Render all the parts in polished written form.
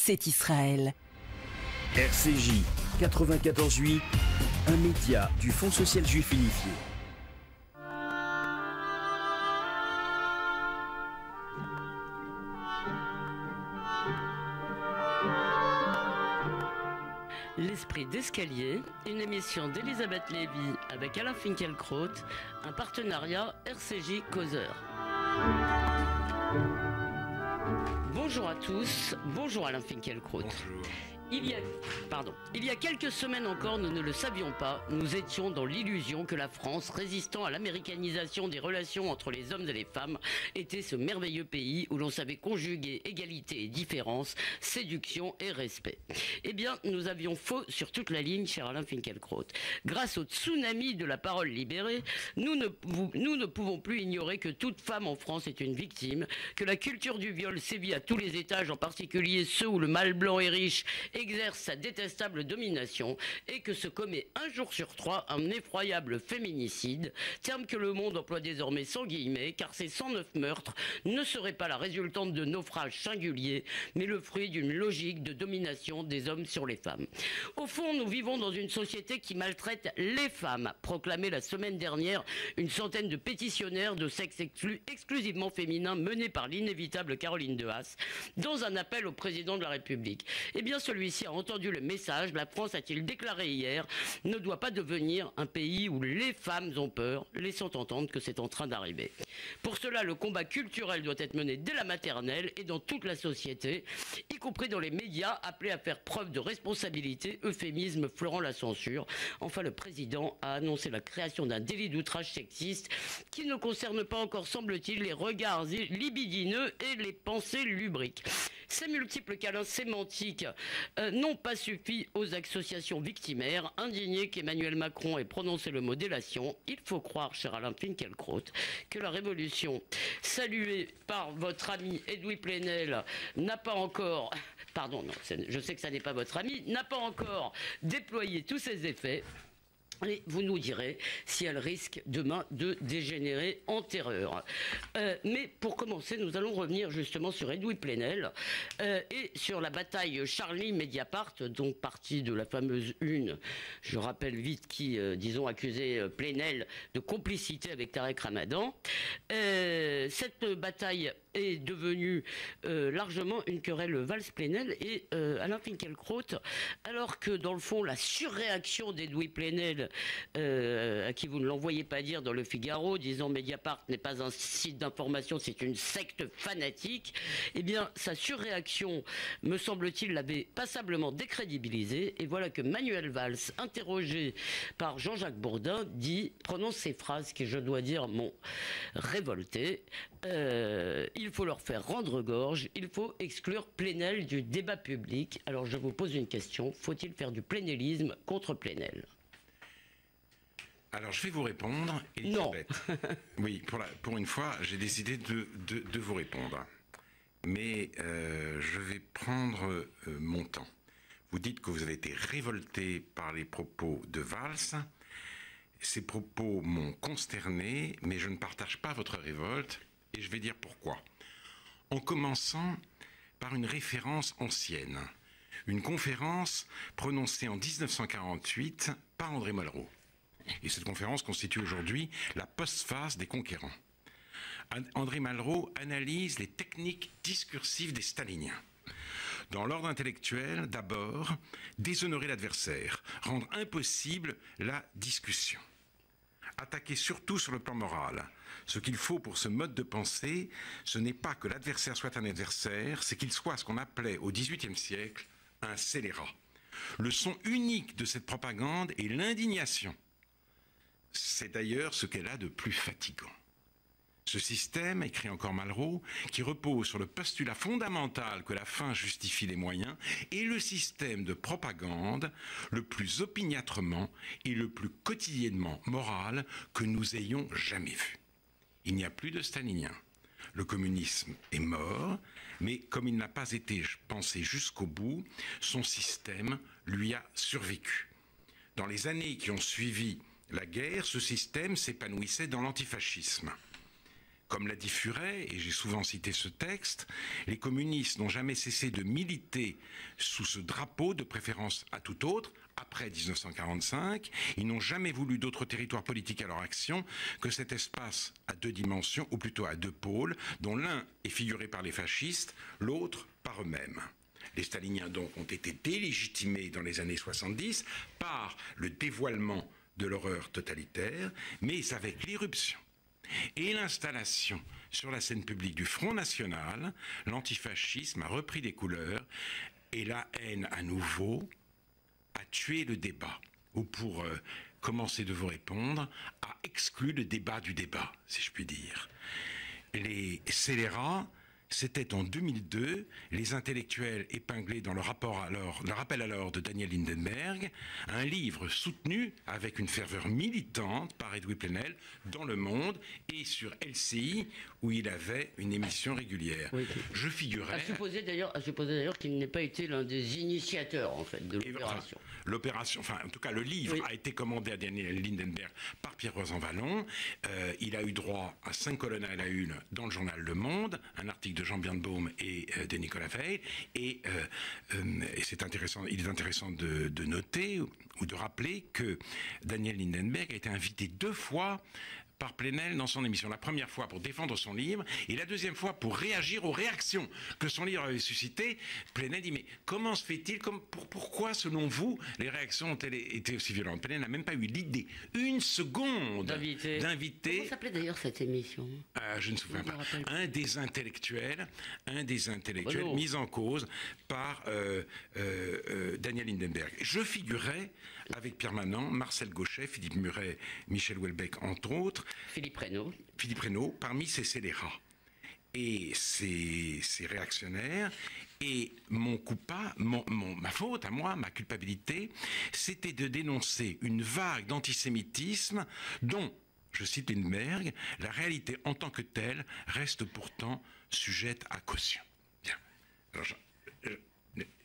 c'est Israël. RCJ 94.8, un média du Fonds social juif unifié. L'esprit d'escalier, une émission d'Elisabeth Lévy avec Alain Finkielkraut, un partenariat RCJ Causeur. Bonjour à tous, bonjour Alain Finkielkraut. Bonjour. Il y a quelques semaines encore, nous ne le savions pas, nous étions dans l'illusion que la France, résistant à l'américanisation des relations entre les hommes et les femmes, était ce merveilleux pays où l'on savait conjuguer égalité et différence, séduction et respect. Eh bien, nous avions faux sur toute la ligne, cher Alain Finkielkraut. Grâce au tsunami de la parole libérée, nous ne pouvons plus ignorer que toute femme en France est une victime, que la culture du viol sévit à tous les étages, en particulier ceux où le mâle blanc et riche exerce sa détestable domination et que se commet un jour sur 3 un effroyable féminicide, terme que le monde emploie désormais sans guillemets, car ces 109 meurtres ne seraient pas la résultante de naufrages singuliers, mais le fruit d'une logique de domination des hommes sur les femmes. Au fond, nous vivons dans une société qui maltraite les femmes, proclamait la semaine dernière une centaine de pétitionnaires de sexe exclusivement féminin menés par l'inévitable Caroline de Haas, dans un appel au président de la République. Eh bien, celui-ci a entendu le message. La France, a-t-il déclaré hier, ne doit pas devenir un pays où les femmes ont peur, laissant entendre que c'est en train d'arriver. Pour cela, le combat culturel doit être mené dès la maternelle et dans toute la société, y compris dans les médias, appelés à faire preuve de responsabilité, euphémisme fleurant la censure. Enfin, le président a annoncé la création d'un délit d'outrage sexiste qui ne concerne pas encore, semble-t-il, les regards libidineux et les pensées lubriques. Ces multiples câlins sémantiques n'ont pas suffi aux associations victimaires, indignées qu'Emmanuel Macron ait prononcé le mot délation. Il faut croire, cher Alain Finkielkraut, que la révolution saluée par votre ami Edoui Plenel n'a pas encore... Pardon, non, je sais que ça n'est pas votre ami, n'a pas encore déployé tous ses effets. Et vous nous direz si elle risque demain de dégénérer en terreur. Mais pour commencer, nous allons revenir justement sur Edoui Plenel et sur la bataille Charlie-Mediapart, donc partie de la fameuse une, je rappelle vite, qui, disons, accusait Plenel de complicité avec Tarek Ramadan. Cette bataille est devenue largement une querelle Valls-Plenel et Alain Finkielkraut, alors que dans le fond, la surréaction d'Edoui Plenel, à qui vous ne l'envoyez pas dire dans le Figaro, disant Mediapart n'est pas un site d'information, c'est une secte fanatique, eh bien sa surréaction, me semble-t-il, l'avait passablement décrédibilisé. Et voilà que Manuel Valls, interrogé par Jean-Jacques Bourdin, prononce ces phrases qui, je dois dire, m'ont révolté. Il faut leur faire rendre gorge, il faut exclure Plenel du débat public. Alors je vous pose une question, faut-il faire du plénélisme contre Plenel ? Alors, je vais vous répondre, Elisabeth. Non. Oui, pour une fois, j'ai décidé de vous répondre. Mais je vais prendre mon temps. Vous dites que vous avez été révolté par les propos de Valls. Ces propos m'ont consterné, mais je ne partage pas votre révolte, et je vais dire pourquoi. En commençant par une référence ancienne. Une conférence prononcée en 1948 par André Malraux. Et cette conférence constitue aujourd'hui la postface des conquérants. André Malraux analyse les techniques discursives des staliniens. Dans l'ordre intellectuel, d'abord, déshonorer l'adversaire, rendre impossible la discussion. Attaquer surtout sur le plan moral. Ce qu'il faut pour ce mode de pensée, ce n'est pas que l'adversaire soit un adversaire, c'est qu'il soit ce qu'on appelait au XVIIIe siècle un scélérat. Le son unique de cette propagande est l'indignation. C'est d'ailleurs ce qu'elle a de plus fatigant. Ce système, écrit encore Malraux, qui repose sur le postulat fondamental que la fin justifie les moyens, est le système de propagande le plus opiniâtrement et le plus quotidiennement moral que nous ayons jamais vu. Il n'y a plus de stalinien. Le communisme est mort, mais comme il n'a pas été pensé jusqu'au bout, son système lui a survécu. Dans les années qui ont suivi la guerre, ce système s'épanouissait dans l'antifascisme. Comme l'a dit Furet, et j'ai souvent cité ce texte, les communistes n'ont jamais cessé de militer sous ce drapeau de préférence à tout autre, après 1945. Ils n'ont jamais voulu d'autres territoires politiques à leur action que cet espace à deux dimensions, ou plutôt à deux pôles, dont l'un est figuré par les fascistes, l'autre par eux-mêmes. Les staliniens donc ont été délégitimés dans les années 70 par le dévoilement de l'horreur totalitaire, mais avec l'irruption et l'installation sur la scène publique du Front National, l'antifascisme a repris des couleurs et la haine à nouveau a tué le débat, ou pour commencer de vous répondre, a exclu le débat du débat, si je puis dire. Les scélérats, c'était en 2002, les intellectuels épinglés dans le rappel alors de Daniel Lindenberg, un livre soutenu avec une ferveur militante par Edoui Plenel dans Le Monde et sur LCI, où il avait une émission régulière. Oui. Je figurais... À supposer d'ailleurs qu'il n'ait pas été l'un des initiateurs, en fait, de l'opération. L'opération, enfin, en tout cas, le livre a été commandé à Daniel Lindenberg par Pierre Rosanvallon. Il a eu droit à 5 colonnes à la une dans le journal Le Monde, un article de Jean Birnbaum et de Nicolas Veil. Et c'est intéressant, il est intéressant de noter ou de rappeler que Daniel Lindenberg a été invité 2 fois par Plenel dans son émission. La première fois pour défendre son livre et la deuxième fois pour réagir aux réactions que son livre avait suscité. Plenel dit, mais comment se fait-il, pourquoi selon vous les réactions ont-elles été aussi violentes? Plenel n'a même pas eu l'idée, une seconde, d'inviter... Comment s'appelait d'ailleurs cette émission? Je ne me souviens pas. Un des intellectuels mis en cause par Daniel Lindenberg. Je figurais avec Pierre Manant, Marcel Gauchet, Philippe Muret, Michel Houellebecq, entre autres. Philippe Reynaud, parmi ces scélérats et ces réactionnaires. Et ma faute à moi, ma culpabilité, c'était de dénoncer une vague d'antisémitisme dont, je cite Lindenberg, la réalité en tant que telle reste pourtant sujette à caution. Bien. Alors,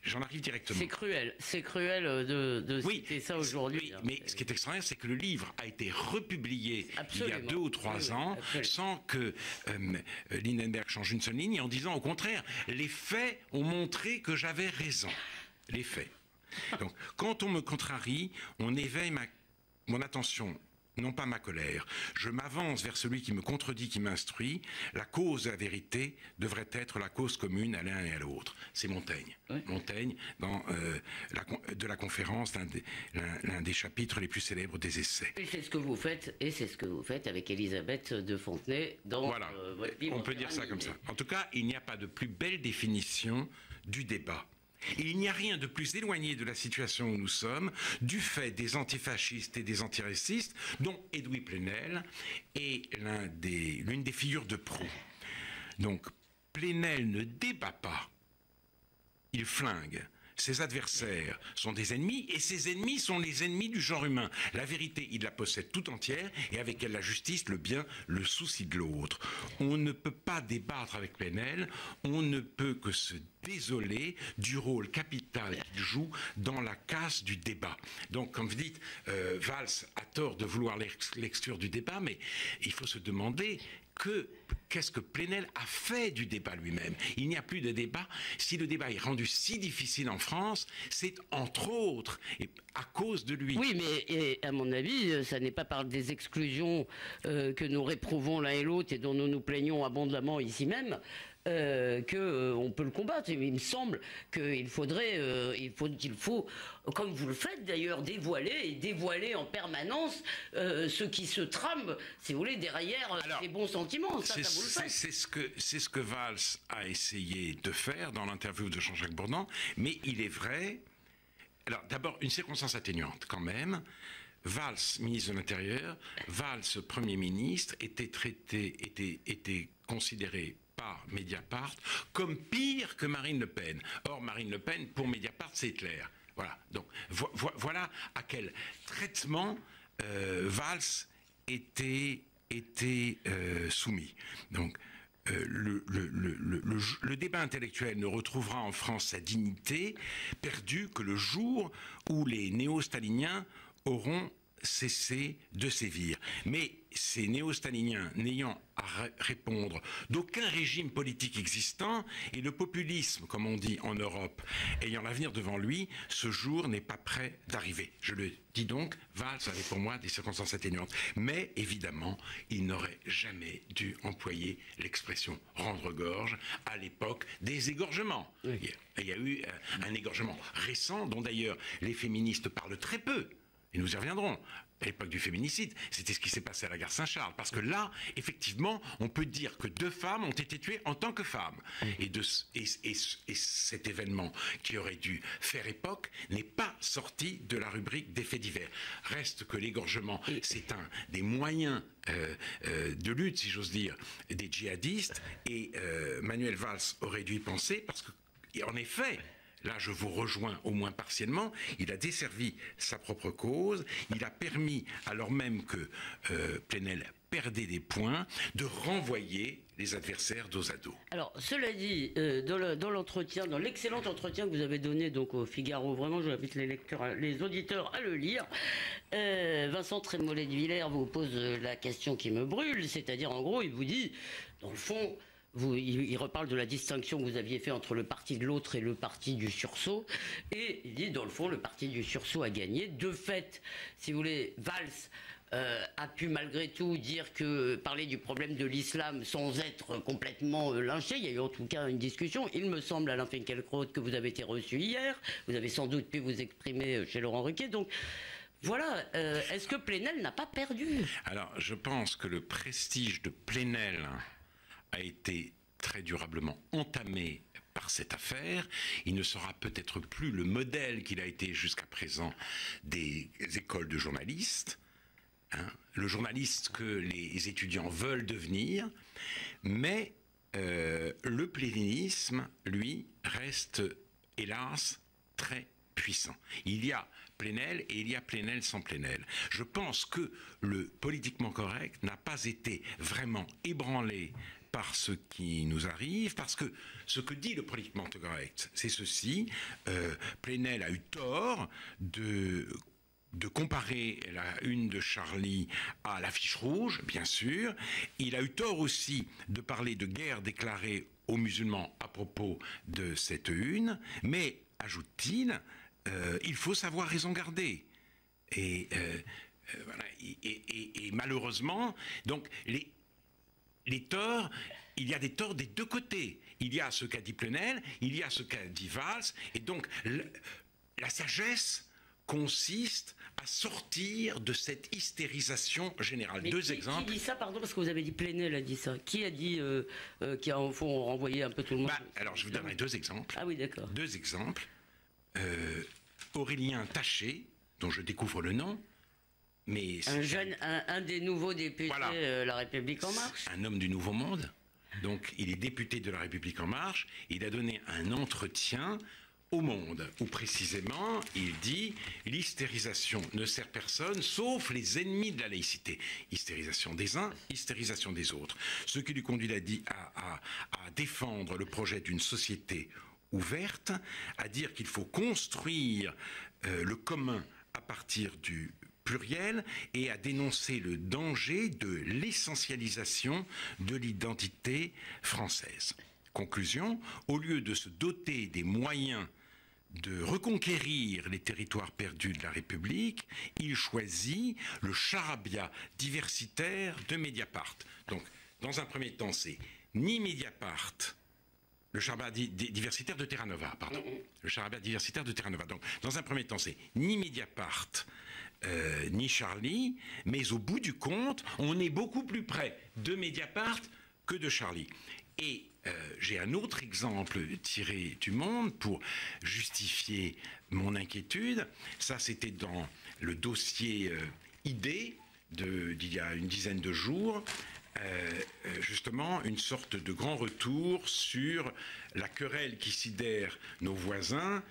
j'en arrive directement. C'est cruel de citer ça aujourd'hui. Oui, mais ce qui est extraordinaire, c'est que le livre a été republié il y a 2 ou 3 ans, sans que Lindenberg change une seule ligne, en disant au contraire, les faits ont montré que j'avais raison. Les faits. Donc, quand on me contrarie, on éveille mon attention. Non pas ma colère. Je m'avance vers celui qui me contredit, qui m'instruit. La cause de la vérité devrait être la cause commune à l'un et à l'autre. C'est Montaigne. Oui. Montaigne, dans de la conférence, l'un des chapitres les plus célèbres des Essais. Et c'est ce que vous faites, avec Elisabeth de Fontenay dans votre livre. On peut dire ça comme ça. En tout cas, il n'y a pas de plus belle définition du débat. Et il n'y a rien de plus éloigné de la situation où nous sommes, du fait des antifascistes et des antiracistes, dont Edoui Plenel est l'une des figures de proue. Donc, Plenel ne débat pas, il flingue. Ses adversaires sont des ennemis, et ses ennemis sont les ennemis du genre humain. La vérité, il la possède tout entière, et avec elle la justice, le bien, le souci de l'autre. On ne peut pas débattre avec Plenel, on ne peut que se désoler du rôle capital qu'il joue dans la casse du débat. Donc, comme vous dites, Valls a tort de vouloir l'exclure du débat, mais il faut se demander qu'est-ce que Plenel a fait du débat lui-même. Il n'y a plus de débat. Si le débat est rendu si difficile en France, c'est entre autres à cause de lui. Oui, mais à mon avis, ça n'est pas par des exclusions que nous réprouvons l'un et l'autre et dont nous nous plaignons abondamment ici même, qu'on peut le combattre. Il me semble qu'il faut, comme vous le faites d'ailleurs, dévoiler en permanence ce qui se trame, si vous voulez, derrière ces bons sentiments. Ça vous le faites. C'est ce que Valls a essayé de faire dans l'interview de Jean-Jacques Bourdin, mais il est vrai... Alors d'abord, une circonstance atténuante quand même. Valls, ministre de l'Intérieur, Valls, Premier ministre, était considéré par Mediapart comme pire que Marine Le Pen. Or, Marine Le Pen, pour Mediapart, c'est Hitler. Voilà. Donc, voilà à quel traitement Valls était soumis. Donc, le débat intellectuel ne retrouvera en France sa dignité perdue que le jour où les néo-staliniens auront cesser de sévir. Mais ces néo-staliniens n'ayant à répondre d'aucun régime politique existant, et le populisme, comme on dit en Europe, ayant l'avenir devant lui, ce jour n'est pas prêt d'arriver. Je le dis donc, Valls avait pour moi des circonstances atténuantes. Mais évidemment, il n'aurait jamais dû employer l'expression rendre gorge à l'époque des égorgements. Oui. Il y a eu un égorgement récent, dont d'ailleurs les féministes parlent très peu. Et nous y reviendrons. À l'époque du féminicide, c'était ce qui s'est passé à la gare Saint-Charles. Parce que là, effectivement, on peut dire que 2 femmes ont été tuées en tant que femmes. Et cet événement qui aurait dû faire époque n'est pas sorti de la rubrique des faits divers. Reste que l'égorgement, c'est un des moyens de lutte, si j'ose dire, des djihadistes. Et Manuel Valls aurait dû y penser parce que, en effet, là, je vous rejoins au moins partiellement, il a desservi sa propre cause, il a permis, alors même que Plenel perdait des points, de renvoyer les adversaires dos à dos. Alors, cela dit, dans l'entretien, dans l'excellent entretien que vous avez donné donc au Figaro, vraiment, je invite les auditeurs à le lire, Vincent Trémollet de Villers vous pose la question qui me brûle, c'est-à-dire, en gros, il vous dit, dans le fond, il reparle de la distinction que vous aviez fait entre le parti de l'autre et le parti du sursaut. Et il dit, dans le fond, le parti du sursaut a gagné. De fait, si vous voulez, Valls a pu malgré tout parler du problème de l'islam sans être complètement lynché. Il y a eu en tout cas une discussion. Il me semble, Alain Finkielkraut, que vous avez été reçu hier. Vous avez sans doute pu vous exprimer chez Laurent Ruquier. Donc, voilà, est-ce que Plenel n'a pas perdu? Alors, je pense que le prestige de Plenel a été très durablement entamé par cette affaire. Il ne sera peut-être plus le modèle qu'il a été jusqu'à présent des écoles de journalistes, le journaliste que les étudiants veulent devenir, mais le plénisme, lui, reste, hélas, très puissant. Il y a Plenel et il y a Plenel sans Plenel. Je pense que le politiquement correct n'a pas été vraiment ébranlé par ce qui nous arrive, parce que ce que dit le politiquement correct, c'est ceci, Plenel a eu tort de comparer la une de Charlie à l'affiche rouge, bien sûr. Il a eu tort aussi de parler de guerre déclarée aux musulmans à propos de cette une, mais, ajoute-t-il, il faut savoir raison garder. Et voilà. Et malheureusement, donc les torts, il y a des torts des deux côtés. Il y a ce qu'a dit Plenel, il y a ce qu'a dit Valls, et donc la sagesse consiste à sortir de cette hystérisation générale. Mais Deux exemples. Qui dit ça, pardon, parce que vous avez dit Plenel a dit ça. Qui a dit, qui a au fond renvoyé un peu tout le monde? Alors je vous donnerai 2 exemples. Ah oui, d'accord. 2 exemples. Aurélien Taché, dont je découvre le nom, mais un des nouveaux députés, voilà. La République En Marche. Un homme du Nouveau Monde. Donc, il est député de la République En Marche. Il a donné un entretien au Monde, où précisément, il dit « L'hystérisation ne sert personne, sauf les ennemis de la laïcité. Hystérisation des uns, hystérisation des autres. » Ce qui lui conduit à défendre le projet d'une société ouverte, à dire qu'il faut construire le commun à partir du pluriel et à dénoncer le danger de l'essentialisation de l'identité française. Conclusion, au lieu de se doter des moyens de reconquérir les territoires perdus de la République, il choisit le charabia diversitaire de Mediapart. Donc, dans un premier temps, c'est ni Mediapart, le charabia diversitaire de Terra Nova, pardon. Le charabia diversitaire de Terra Nova. Donc, dans un premier temps, c'est ni Mediapart, ni Charlie, mais au bout du compte, on est beaucoup plus près de Mediapart que de Charlie. Et j'ai un autre exemple tiré du Monde pour justifier mon inquiétude. Ça, c'était dans le dossier ID d'il y a une dizaine de jours. Justement, une sorte de grand retour sur la querelle qui sidère nos voisins,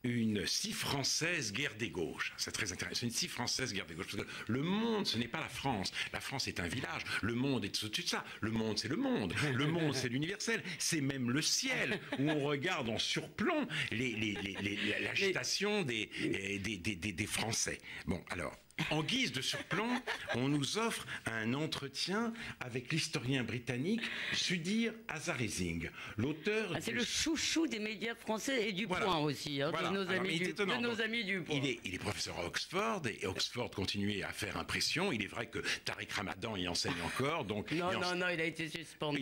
une si française guerre des gauches. C'est très intéressant, une si française guerre des gauches. Parce que le monde, ce n'est pas la France. La France est un village. Le monde est au-dessus de ça. Le monde, c'est le monde. Le monde, c'est l'universel. C'est même le ciel, où on regarde en surplomb l'agitation des Français. Bon, alors, en guise de surplomb, on nous offre un entretien avec l'historien britannique Sudhir Hazarising, l'auteur... c'est le chouchou des médias français et du Point aussi, hein, voilà. de nos amis du Point. Il est professeur à Oxford, et Oxford continuait à faire impression. Il est vrai que Tariq Ramadan y enseigne encore. Donc non, il a été suspendu.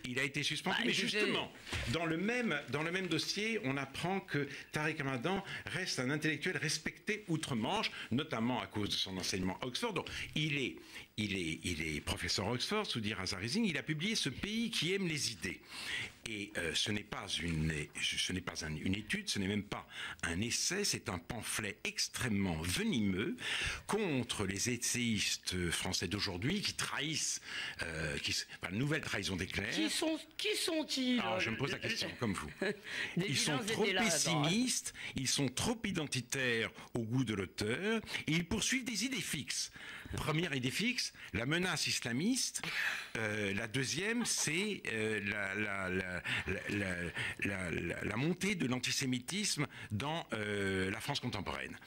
Il a été suspendu, mais justement, dans le même dossier, on apprend que Tariq Ramadan reste un intellectuel respecté outre-Manche, notamment à cause de son enseignement à Oxford. Donc, il est professeur à Oxford, Sudhir Hazarising. Il a publié Ce pays qui aime les idées. Et ce n'est pas une étude, ce n'est même pas un essai, c'est un pamphlet extrêmement venimeux contre les essayistes français d'aujourd'hui qui trahissent, nouvelle trahison d'éclair. Qui sont-ils? Alors, je me pose la question, comme vous. Ils sont trop pessimistes, ils sont trop identitaires au goût de l'auteur, et ils poursuivent des idées fixes. Première idée fixe, la menace islamiste. La deuxième, c'est la montée de l'antisémitisme dans la France contemporaine.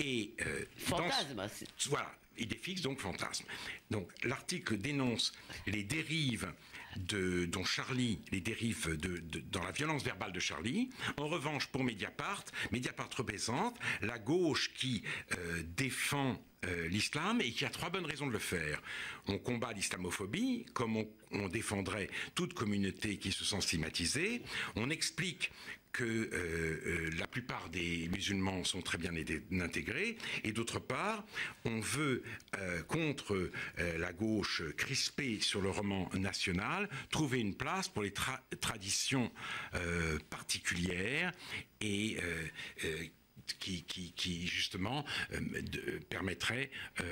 Et fantasme. Voilà, idée fixe, donc fantasme. Donc l'article dénonce les dérives dont Charlie, les dérives dans la violence verbale de Charlie. En revanche, pour Mediapart représente la gauche qui défend l'islam et qui a 3 bonnes raisons de le faire. On combat l'islamophobie, comme on défendrait toute communauté qui se sent stigmatisée. On explique que la plupart des musulmans sont très bien intégrés, et d'autre part, on veut, contre la gauche crispée sur le roman national, trouver une place pour les traditions particulières et qui justement permettrait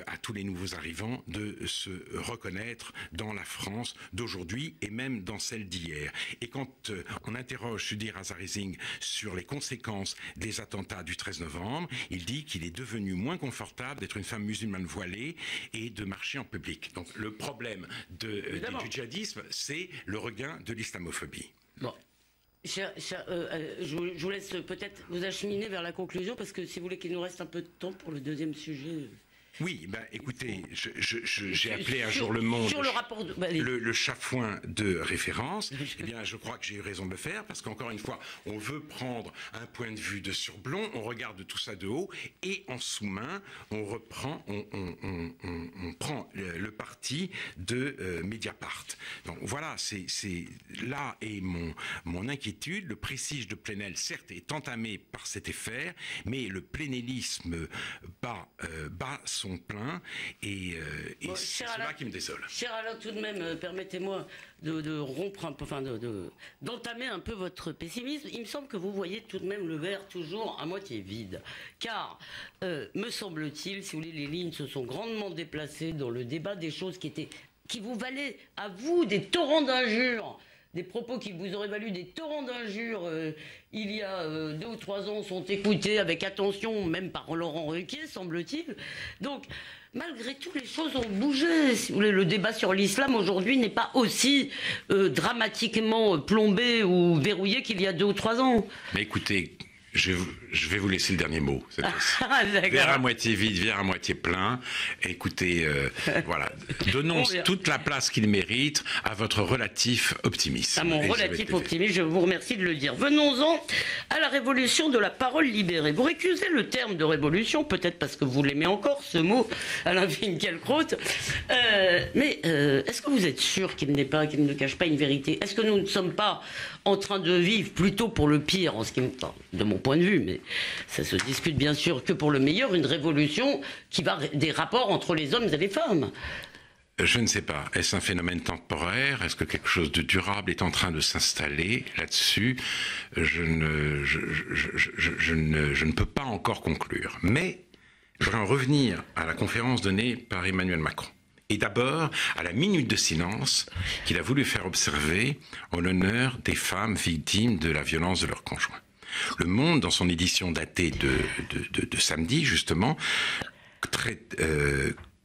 à tous les nouveaux arrivants de se reconnaître dans la France d'aujourd'hui et même dans celle d'hier. Et quand on interroge Sudhir Hazarising sur les conséquences des attentats du 13 novembre, il dit qu'il est devenu moins confortable d'être une femme musulmane voilée et de marcher en public. Donc le problème du djihadisme, c'est le regain de l'islamophobie. Bon. Je vous laisse peut-être vous acheminer vers la conclusion, parce que si vous voulez qu'il nous reste un peu de temps pour le deuxième sujet. Oui, écoutez, j'ai appelé un jour Le Monde sur le rapport le chafouin de référence. Eh bien, je crois que j'ai eu raison de le faire, parce qu'encore une fois, on veut prendre un point de vue de surplomb, on regarde tout ça de haut, et en sous-main, on reprend, on prend le parti de Mediapart. Donc voilà, là est mon inquiétude. Le prestige de Plenel, certes, est entamé par cet effet, mais le plénélisme bat son plein, et c'est cela qui me désole. Cher Alain, tout de même, permettez-moi de rompre un peu, d'entamer un peu votre pessimisme. Il me semble que vous voyez tout de même le verre toujours à moitié vide, car me semble-t-il, si vous voulez, les lignes se sont grandement déplacées dans le débat des choses qui vous valaient à vous des torrents d'injures. Des propos qui vous auraient valu des torrents d'injures il y a 2 ou 3 ans sont écoutés avec attention, même par Laurent Ruquier, semble-t-il. Donc, malgré tout, les choses ont bougé. Si vous voulez, le débat sur l'islam aujourd'hui n'est pas aussi dramatiquement plombé ou verrouillé qu'il y a 2 ou 3 ans. Mais écoutez, je vais vous laisser le dernier mot. Verre à moitié vide, verre à moitié plein. Écoutez, voilà, donnons toute la place qu'il mérite à votre relatif optimisme. À mon relatif optimisme, je vous remercie de le dire. Venons-en à la révolution de la parole libérée. Vous récusez le terme de révolution, peut-être parce que vous l'aimez encore, ce mot, Alain Finkielkraut. Mais est-ce que vous êtes sûr qu'il ne cache pas une vérité? Est-ce que nous ne sommes pas en train de vivre plutôt pour le pire, de mon point de vue, mais ça se discute bien sûr que pour le meilleur, une révolution qui va des rapports entre les hommes et les femmes? Je ne sais pas. Est-ce un phénomène temporaire? Est-ce que quelque chose de durable est en train de s'installer là-dessus? Je ne peux pas encore conclure. Mais je voudrais en revenir à la conférence donnée par Emmanuel Macron. Et d'abord à la minute de silence qu'il a voulu faire observer en l'honneur des femmes victimes de la violence de leurs conjoints. Le Monde, dans son édition datée de samedi, justement,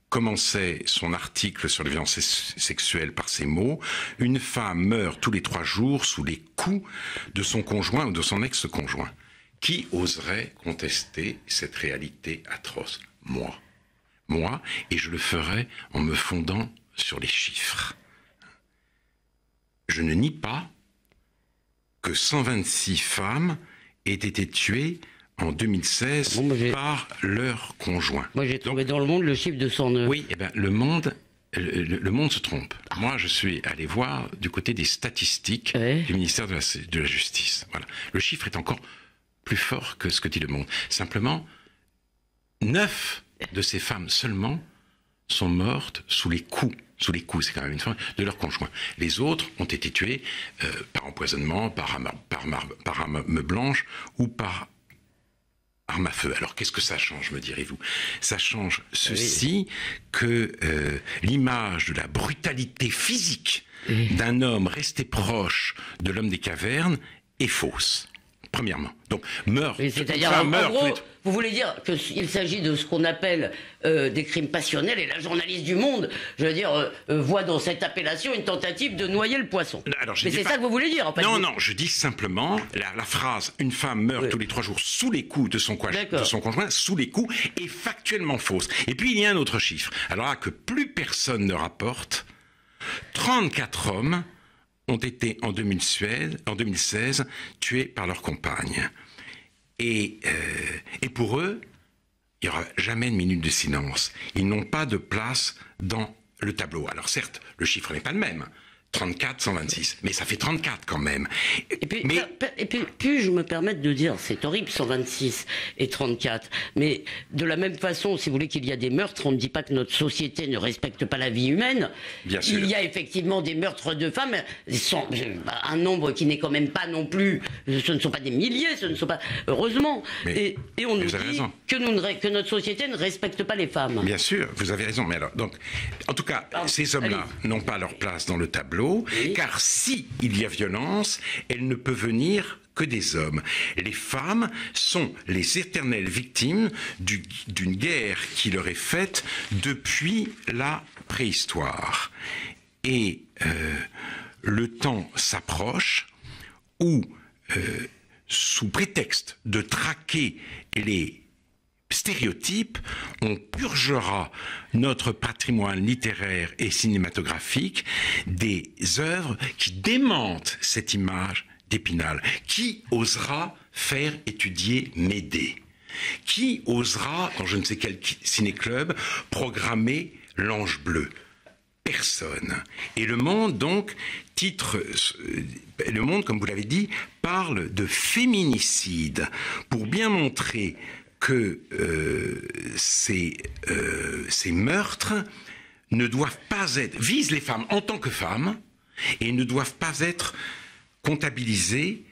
commençait son article sur les violences sexuelles par ces mots: « Une femme meurt tous les 3 jours sous les coups de son conjoint ou de son ex-conjoint. » Qui oserait contester cette réalité atroce? Moi. moi, et je le ferai en me fondant sur les chiffres. Je ne nie pas que 126 femmes aient été tuées en 2016 par leur conjoint. Moi, j'ai trouvé dans Le Monde le chiffre de 109. Oui, eh ben, le monde se trompe. Moi, je suis allé voir du côté des statistiques du ministère de la Justice. Voilà. Le chiffre est encore plus fort que ce que dit Le Monde. Simplement, 9 de ces femmes seulement sont mortes sous les coups, c'est quand même une femme, de leur conjoint. Les autres ont été tuées par empoisonnement, par arme blanche ou par arme à feu. Alors qu'est-ce que ça change, me direz-vous? Ça change ceci, que l'image de la brutalité physique d'un homme resté proche de l'homme des cavernes est fausse. Premièrement. Donc, meurtre. C'est-à-dire, en gros, vous voulez dire qu'il s'agit de ce qu'on appelle des crimes passionnels, et la journaliste du Monde, je veux dire, voit dans cette appellation une tentative de noyer le poisson. Alors, mais c'est ça que vous voulez dire, en fait. Non, je dis simplement la phrase « une femme meurt tous les 3 jours sous les coups de son conjoint », sous les coups, est factuellement fausse. Et puis, il y a un autre chiffre. Alors là, que plus personne ne rapporte, 34 hommes ont été en 2016 tués par leur compagne. Et pour eux, il n'y aura jamais de minute de silence. Ils n'ont pas de place dans le tableau. Alors certes, le chiffre n'est pas le même. 34, 126. Mais ça fait 34 quand même. Et puis, puis-je me permettre de dire, c'est horrible, 126 et 34. Mais de la même façon, si vous voulez, qu'il y a des meurtres, on ne dit pas que notre société ne respecte pas la vie humaine. Bien sûr. Il y a effectivement des meurtres de femmes, un nombre qui n'est quand même pas non plus, ce ne sont pas des milliers, ce ne sont pas, heureusement. Et on nous dit que notre société ne respecte pas les femmes. Bien sûr, vous avez raison. Mais alors, donc, en tout cas, ces hommes-là n'ont pas leur place dans le tableau. Car si il y a violence, elle ne peut venir que des hommes. Les femmes sont les éternelles victimes d'une guerre qui leur est faite depuis la préhistoire. Et le temps s'approche où, sous prétexte de traquer les stéréotypes, on purgera notre patrimoine littéraire et cinématographique des œuvres qui démentent cette image d'Épinal. Qui osera faire étudier Médée? Qui osera, dans je ne sais quel ciné-club, programmer l'Ange bleu? Personne. Et Le Monde, donc, Le Monde, comme vous l'avez dit, parle de féminicide pour bien montrer que ces meurtres ne doivent pas être, visent les femmes en tant que femmes, et ne doivent pas être comptabilisés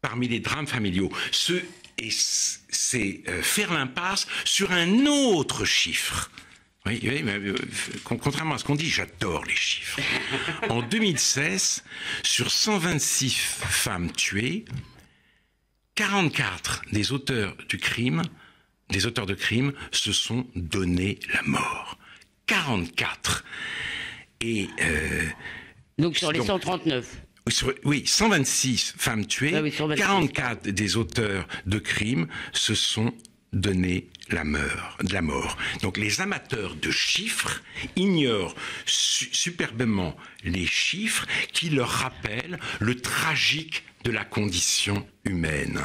parmi les drames familiaux. C'est faire l'impasse sur un autre chiffre. Oui, mais, contrairement à ce qu'on dit, j'adore les chiffres. En 2016, sur 126 femmes tuées, 44 des auteurs de crime se sont donné la mort. 44. Et donc sur les 139. Oui, 126 femmes tuées, 44 des auteurs de crimes se sont donné la mort. Donc les amateurs de chiffres ignorent superbement les chiffres qui leur rappellent le tragique de la condition humaine.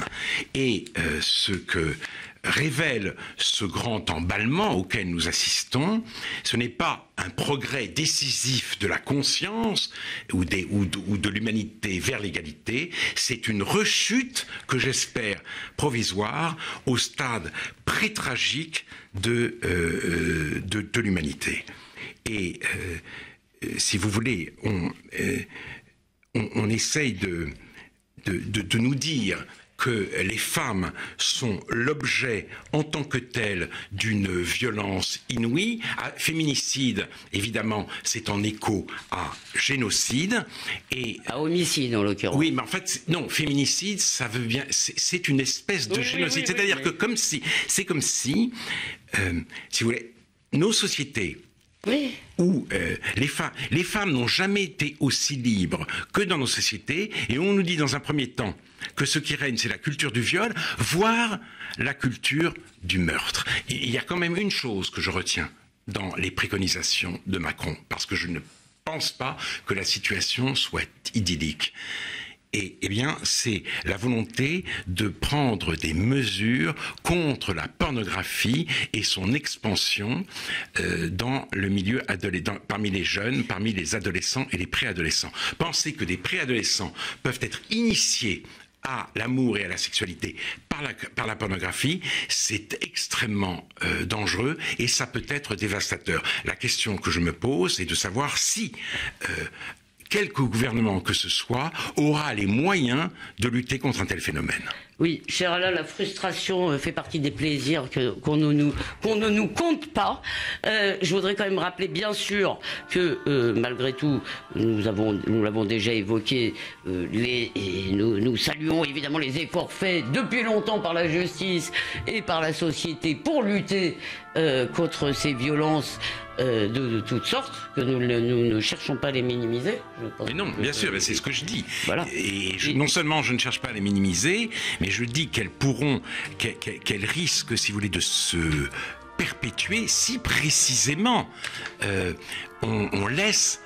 Et ce que révèle ce grand emballement auquel nous assistons, ce n'est pas un progrès décisif de la conscience ou de l'humanité vers l'égalité, c'est une rechute que j'espère provisoire au stade pré-tragique de l'humanité. Et si vous voulez, on essaye de nous dire que les femmes sont l'objet en tant que telles d'une violence inouïe. Féminicide, évidemment, c'est en écho à génocide. Et à homicide, en l'occurrence. Oui, mais en fait, non, féminicide, ça veut bien... C'est une espèce de génocide. C'est-à-dire que c'est comme si, si vous voulez, nos sociétés Oui. Où les femmes n'ont jamais été aussi libres que dans nos sociétés, et on nous dit dans un premier temps que ce qui règne, c'est la culture du viol, voire la culture du meurtre. Il y a quand même une chose que je retiens dans les préconisations de Macron, parce que je ne pense pas que la situation soit idyllique. Eh bien, c'est la volonté de prendre des mesures contre la pornographie et son expansion dans le milieu parmi les jeunes, parmi les adolescents et les préadolescents. Penser que des préadolescents peuvent être initiés à l'amour et à la sexualité par la pornographie, c'est extrêmement dangereux et ça peut être dévastateur. La question que je me pose est de savoir si quelque gouvernement que ce soit aura les moyens de lutter contre un tel phénomène. Oui, cher Alain, la frustration fait partie des plaisirs qu'on ne nous compte pas. Je voudrais quand même rappeler, bien sûr, que malgré tout, nous l'avons déjà évoqué, nous saluons évidemment les efforts faits depuis longtemps par la justice et par la société pour lutter contre ces violences de toutes sortes, que nous ne cherchons pas à les minimiser. Mais non, bien sûr, c'est ce que je dis. Voilà. Et non seulement je ne cherche pas à les minimiser, mais je dis qu'elles risquent, si vous voulez, de se perpétuer si précisément on laisse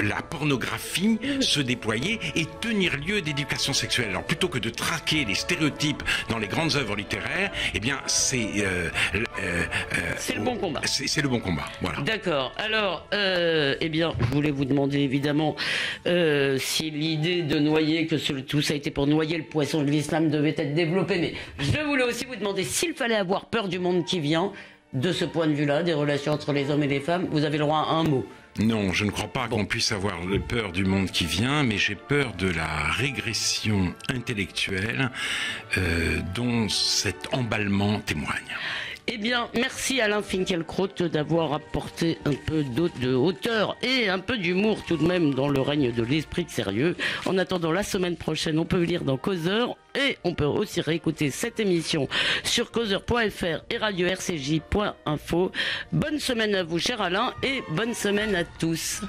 la pornographie se déployer et tenir lieu d'éducation sexuelle. Alors plutôt que de traquer les stéréotypes dans les grandes œuvres littéraires, eh bien c'est le bon combat. C'est le bon combat. Voilà. D'accord. Alors, eh bien, je voulais vous demander évidemment si l'idée de noyer, que tout ça a été pour noyer le poisson de l'islam, devait être développée. Mais je voulais aussi vous demander s'il fallait avoir peur du monde qui vient. De ce point de vue-là, des relations entre les hommes et les femmes, vous avez le droit à un mot. Non, je ne crois pas qu'on puisse avoir peur du monde qui vient, mais j'ai peur de la régression intellectuelle dont cet emballement témoigne. Eh bien, merci Alain Finkielkraut d'avoir apporté un peu de hauteur et un peu d'humour tout de même dans le règne de l'esprit sérieux. En attendant la semaine prochaine, on peut lire dans Causeur et on peut aussi réécouter cette émission sur causeur.fr et radio-rcj.info. Bonne semaine à vous, cher Alain, et bonne semaine à tous.